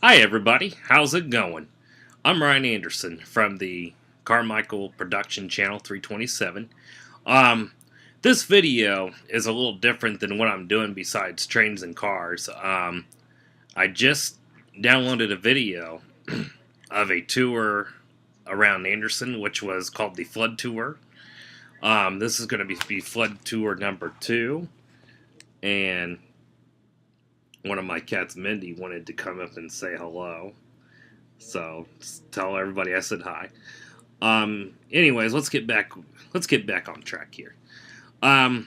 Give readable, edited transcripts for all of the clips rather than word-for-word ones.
Hi, everybody. How's it going? I'm Ryan Anderson from the Carmichael Production Channel 327. Um, this video is a little different than what I'm doing besides trains and cars. I just downloaded a video of a tour around Anderson, which was called the Flood Tour. This is going to be Flood Tour number 2, and one of my cats, Mindy, wanted to come up and say hello. So just tell everybody I said hi. Anyways, let's get back on track here. The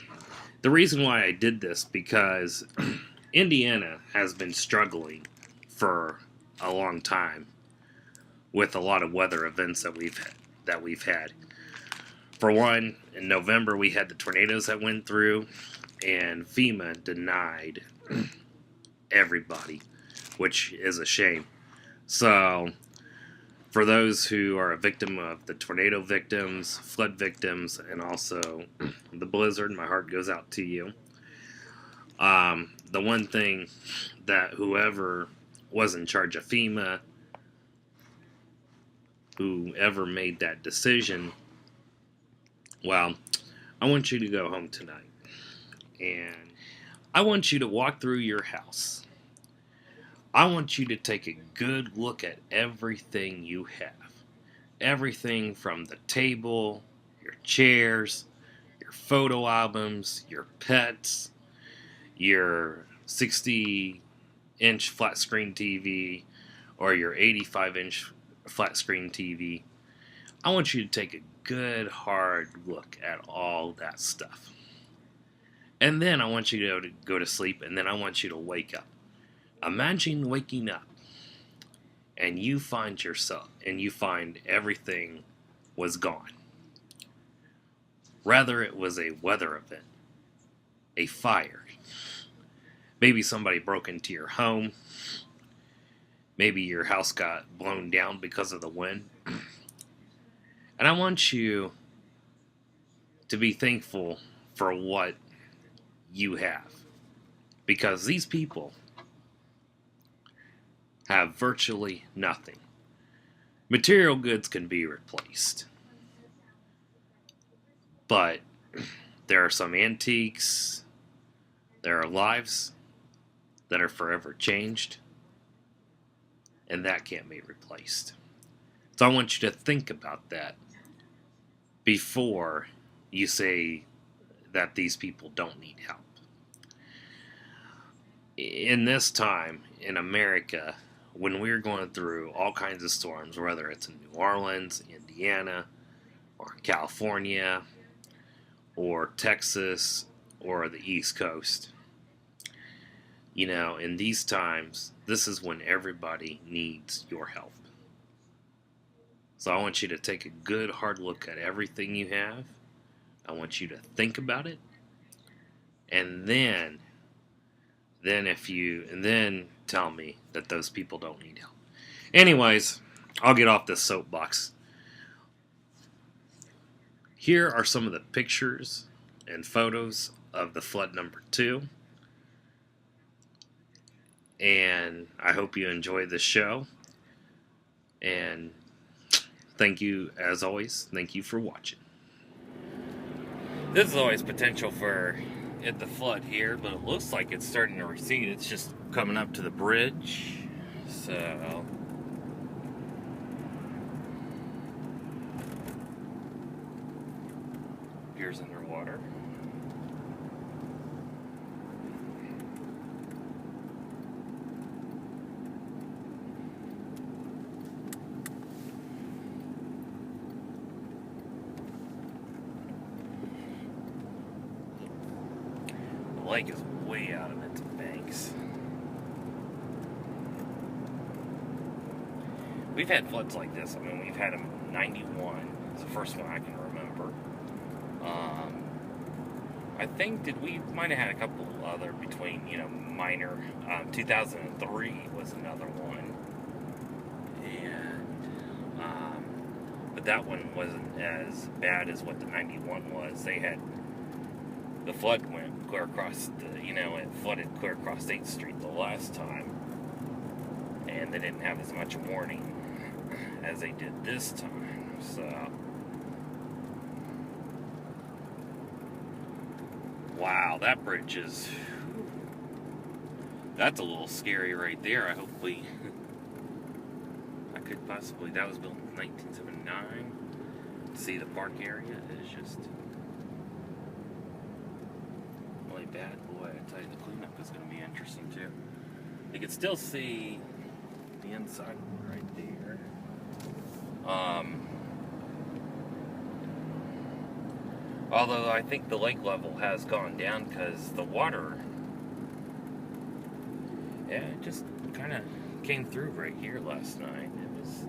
reason why I did this because Indiana has been struggling for a long time with a lot of weather events that we've had. For one, in November we had the tornadoes that went through, and FEMA denied everybody, which is a shame. So, for those who are a victim of the tornado victims, flood victims, and also the blizzard, my heart goes out to you. The one thing that whoever was in charge of FEMA, whoever made that decision, well, I want you to go home tonight. And I want you to walk through your house. I want you to take a good look at everything you have. Everything from the table, your chairs, your photo albums, your pets, your 60-inch flat screen TV, or your 85-inch flat screen TV. I want you to take a good hard look at all that stuff. And then I want you to go to sleep, and then I want you to wake up. Imagine waking up and you find everything was gone. Rather, it was a weather event, a fire. Maybe somebody broke into your home. Maybe your house got blown down because of the wind. And I want you to be thankful for what you have. Because these people have virtually nothing. Material goods can be replaced. But there are some antiques, there are lives that are forever changed, and that can't be replaced. So I want you to think about that before you say that these people don't need help. In this time in America, when we're going through all kinds of storms, whether it's in New Orleans, Indiana, or California, or Texas, or the East Coast, in these times, this is when everybody needs your help. So I want you to take a good hard look at everything you have. I want you to think about it, and then tell me that those people don't need help. Anyways, I'll get off this soapbox. Here are some of the pictures and photos of the flood number 2. And I hope you enjoy this show. And thank you, as always. Thank you for watching. This is always potential for it to flood here, but it looks like it's starting to recede. It's just coming up to the bridge. So here's underwater. The lake is way out of its banks. We've had floods like this. I mean, we've had them in 91. It's the first one I can remember. I think we might have had a couple other between, minor. 2003 was another one. But that one wasn't as bad as what the 91 was. The flood went clear across it flooded clear across 8th Street the last time. And they didn't have as much warning as they did this time. So, wow, that bridge is, that's a little scary right there. I could possibly, that was built in 1979. See, the park area is just really bad. Boy, I tell you, the cleanup is going to be interesting too. You can still see the inside right there. Although I think the lake level has gone down because the water, yeah, it just kind of came through right here last night. It was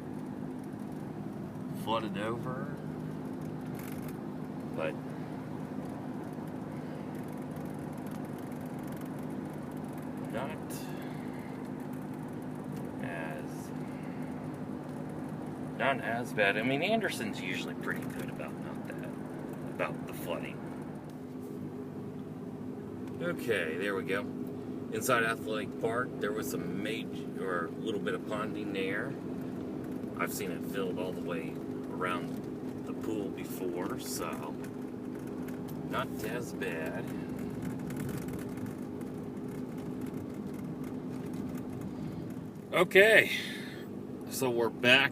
flooded over, but not as bad. I mean, Anderson's usually pretty good about the flooding. Okay, there we go. Inside Athletic Park, there was some major, a little bit of ponding there. I've seen it filled all the way around the pool before, so not as bad. Okay, so we're back.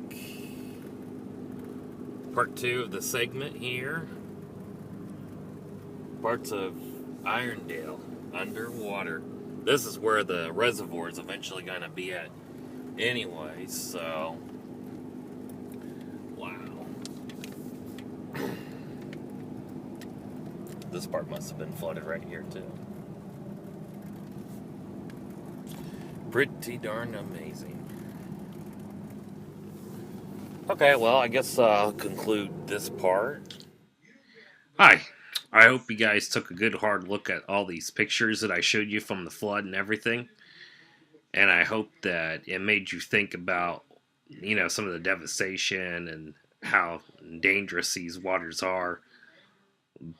Part 2 of the segment here. Parts of Irondale underwater. This is where the reservoir is eventually going to be at anyway, so wow. This part must have been flooded right here too. Pretty darn amazing. Okay, well, I guess I'll conclude this part. Hi. I hope you guys took a good hard look at all these pictures that I showed you from the flood and everything. And I hope that it made you think about, you know, some of the devastation and how dangerous these waters are,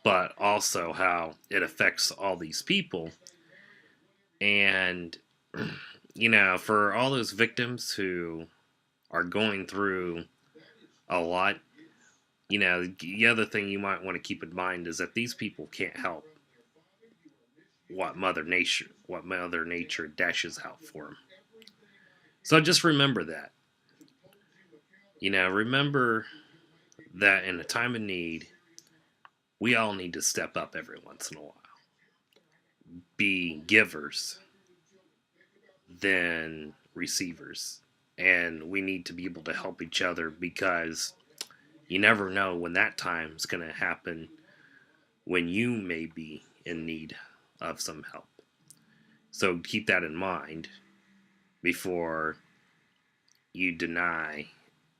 but also how it affects all these people. And, you know, for all those victims who are going through a lot, you know, the other thing you might want to keep in mind is that these people can't help what Mother Nature dashes out for them. So just remember that. You know, remember that in a time of need, we all need to step up every once in a while. Be givers than receivers. And we need to be able to help each other because you never know when that time's going to happen when you may be in need of some help. So keep that in mind before you deny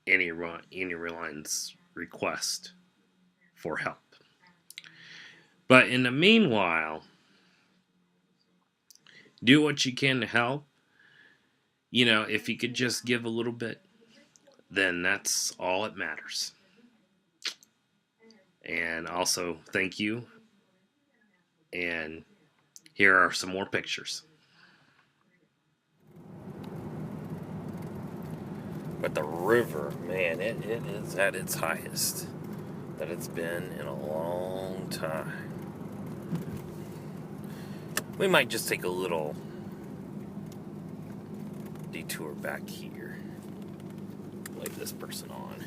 anyone's request for help. But in the meanwhile, do what you can to help. You know, if you could just give a little bit, then that's all that matters. And also, thank you. And here are some more pictures. But the river, man, it is at its highest that it's been in a long time. We might just take a little detour back here. Leave this person on.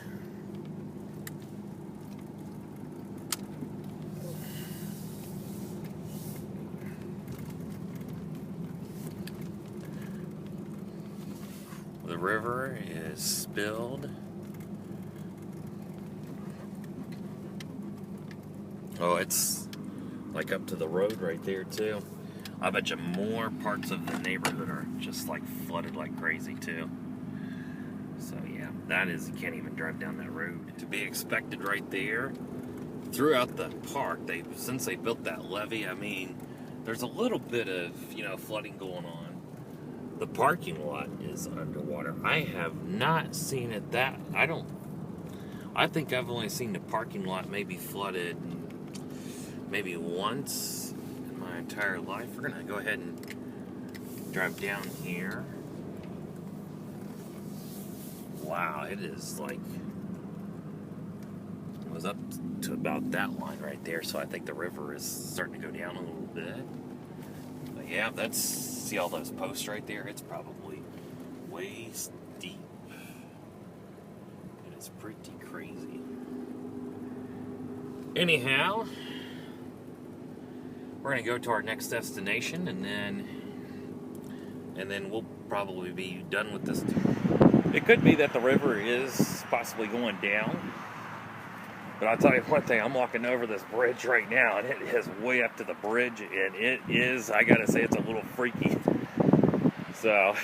The river is spilled. Oh, it's like up to the road right there too. I bet you more parts of the neighborhood are just like flooded like crazy too. So yeah, that is, you can't even drive down that road. To be expected right there. Throughout the park, since they built that levee, I mean, there's a little bit of, you know, flooding going on. The parking lot is underwater. I have not seen it that, I think I've only seen the parking lot maybe flooded maybe once in my entire life. We're gonna go ahead and drive down here. wow, it is like, it was up to about that line right there, so I think the river is starting to go down a little bit. But yeah, see all those posts right there? It's probably way deep. It is pretty crazy. Anyhow, we're gonna go to our next destination, and then we'll probably be done with this. It could be that the river is possibly going down, but I'll tell you one thing, I'm walking over this bridge right now, and it is way up to the bridge, and it is, I gotta say, it's a little freaky. So,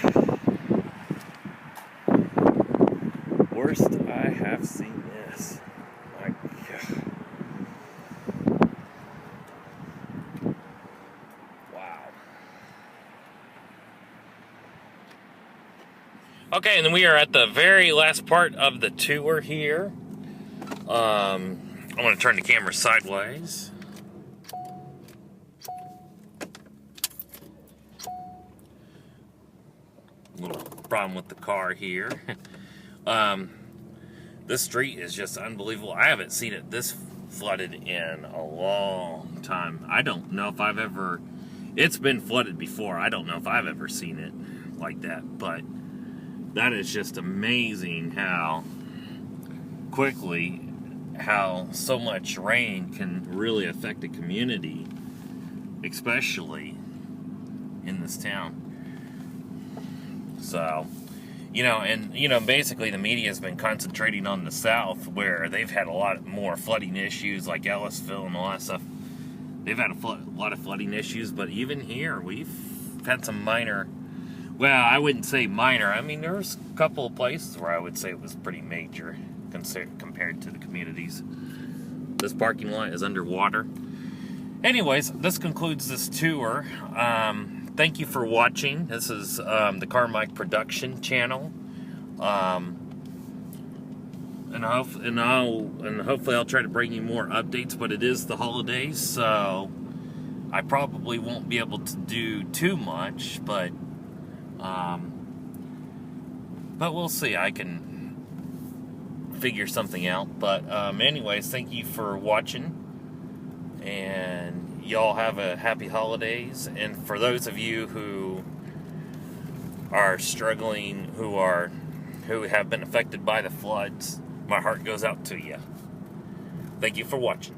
worst I have seen this. My God. Okay, and then we are at the very last part of the tour here. I'm going to turn the camera sideways. Little problem with the car here. This street is just unbelievable. I haven't seen it this flooded in a long time. I don't know if I've ever... It's been flooded before. I don't know if I've ever seen it like that, but... That is just amazing how quickly, how so much rain can really affect a community, especially in this town. So, basically the media has been concentrating on the South, where they've had a lot more flooding issues, like Ellisville and all that stuff. They've had a lot of flooding issues, but even here, we've had some minor... Well, I wouldn't say minor. I mean, there's a couple of places where I would say it was pretty major compared to the communities. This parking lot is underwater. Anyways, this concludes this tour. Thank you for watching. This is the Carmike Production channel. And hopefully I'll try to bring you more updates, but it is the holidays, so I probably won't be able to do too much, but we'll see. I can figure something out. But anyways, thank you for watching, and y'all have a happy holidays. And for those of you who are struggling, who have been affected by the floods, my heart goes out to you. Thank you for watching.